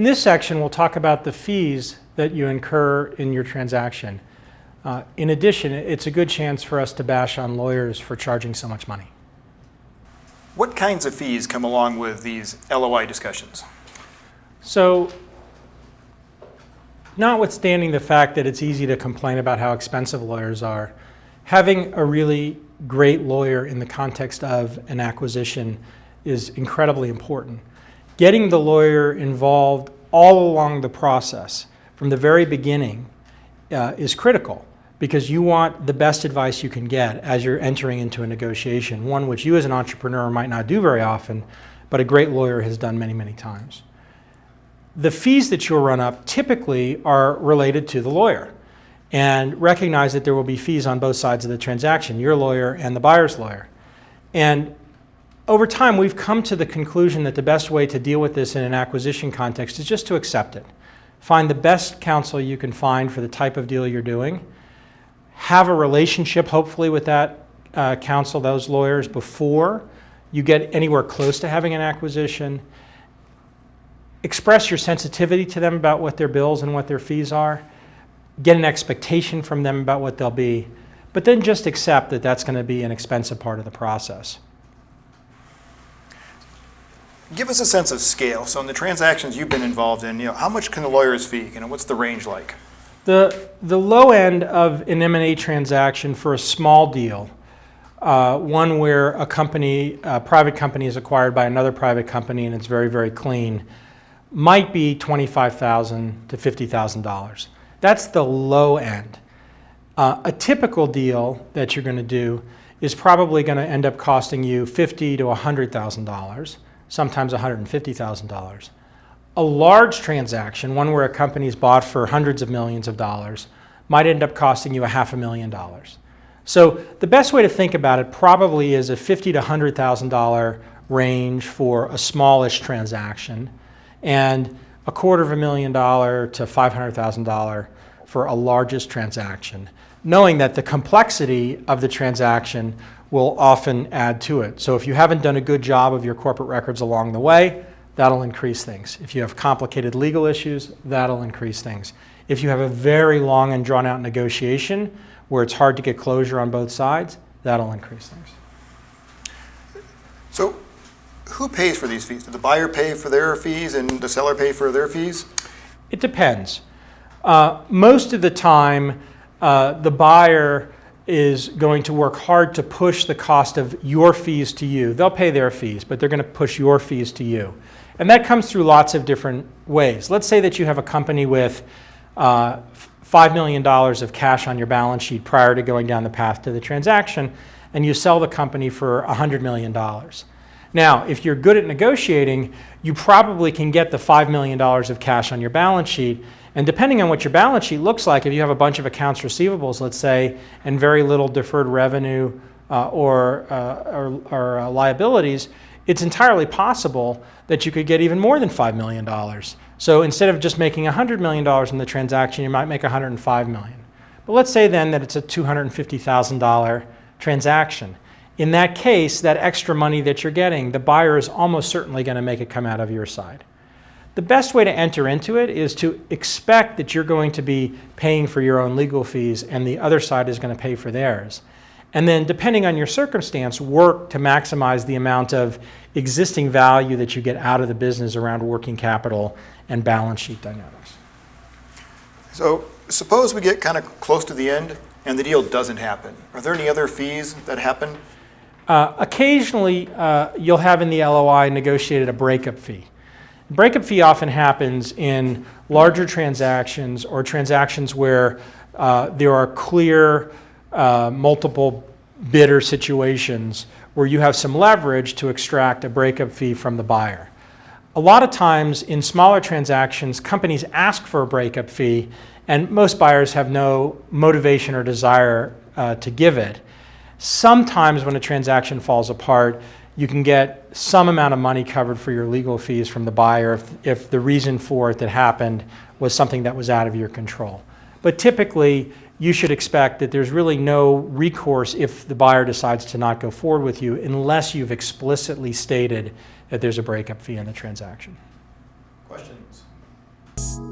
In this section, we'll talk about the fees that you incur in your transaction. In addition, it's a good chance for us to bash on lawyers for charging so much money. What kinds of fees come along with these LOI discussions? So, notwithstanding the fact that it's easy to complain about how expensive lawyers are, having a really great lawyer in the context of an acquisition is incredibly important. Getting the lawyer involved all along the process from the very beginning is critical, because you want the best advice you can get as you're entering into a negotiation, one which you as an entrepreneur might not do very often, but a great lawyer has done many, many times. The fees that you'll run up typically are related to the lawyer, and recognize that there will be fees on both sides of the transaction, your lawyer and the buyer's lawyer. And over time, we've come to the conclusion that the best way to deal with this in an acquisition context is just to accept it. Find the best counsel you can find for the type of deal you're doing. Have a relationship, hopefully, with that counsel, those lawyers, before you get anywhere close to having an acquisition. Express your sensitivity to them about what their bills and what their fees are. Get an expectation from them about what they'll be. But then just accept that that's going to be an expensive part of the process. Give us a sense of scale. So in the transactions you've been involved in, how much can the lawyer's fee? What's the range like? The low end of an M&A transaction for a small deal, one where a private company is acquired by another private company and it's very, very clean, might be $25,000 to $50,000. That's the low end. A typical deal that you're going to do is probably going to end up costing you $50,000 to $100,000, sometimes $150,000. A large transaction, one where a company is bought for hundreds of millions of dollars, might end up costing you $500,000. So the best way to think about it probably is a $50,000 to $100,000 range for a smallish transaction, and $250,000 to $500,000 for a largest transaction, knowing that the complexity of the transaction will often add to it. So if you haven't done a good job of your corporate records along the way, that'll increase things. If you have complicated legal issues, that'll increase things. If you have a very long and drawn out negotiation where it's hard to get closure on both sides, that'll increase things. So who pays for these fees? Does the buyer pay for their fees and the seller pay for their fees? It depends. Most of the time, the buyer is going to work hard to push the cost of your fees to you. They'll pay their fees, but they're going to push your fees to you. And that comes through lots of different ways. Let's say that you have a company with $5 million of cash on your balance sheet prior to going down the path to the transaction, and you sell the company for $100 million. Now, if you're good at negotiating, you probably can get the $5 million of cash on your balance sheet. And depending on what your balance sheet looks like, if you have a bunch of accounts receivables, let's say, and very little deferred revenue or liabilities, it's entirely possible that you could get even more than $5 million. So instead of just making $100 million in the transaction, you might make $105 million. But let's say then that it's a $250,000 transaction. In that case, that extra money that you're getting, the buyer is almost certainly going to make it come out of your side. The best way to enter into it is to expect that you're going to be paying for your own legal fees and the other side is going to pay for theirs. And then, depending on your circumstance, work to maximize the amount of existing value that you get out of the business around working capital and balance sheet dynamics. So suppose we get kind of close to the end and the deal doesn't happen. Are there any other fees that happen? Occasionally, you'll have in the LOI negotiated a breakup fee. Breakup fee often happens in larger transactions or transactions where there are clear multiple bidder situations where you have some leverage to extract a breakup fee from the buyer. A lot of times in smaller transactions, companies ask for a breakup fee, and most buyers have no motivation or desire to give it. Sometimes when a transaction falls apart, you can get some amount of money covered for your legal fees from the buyer if the reason for it that happened was something that was out of your control. But typically, you should expect that there's really no recourse if the buyer decides to not go forward with you unless you've explicitly stated that there's a breakup fee in the transaction. Questions? you.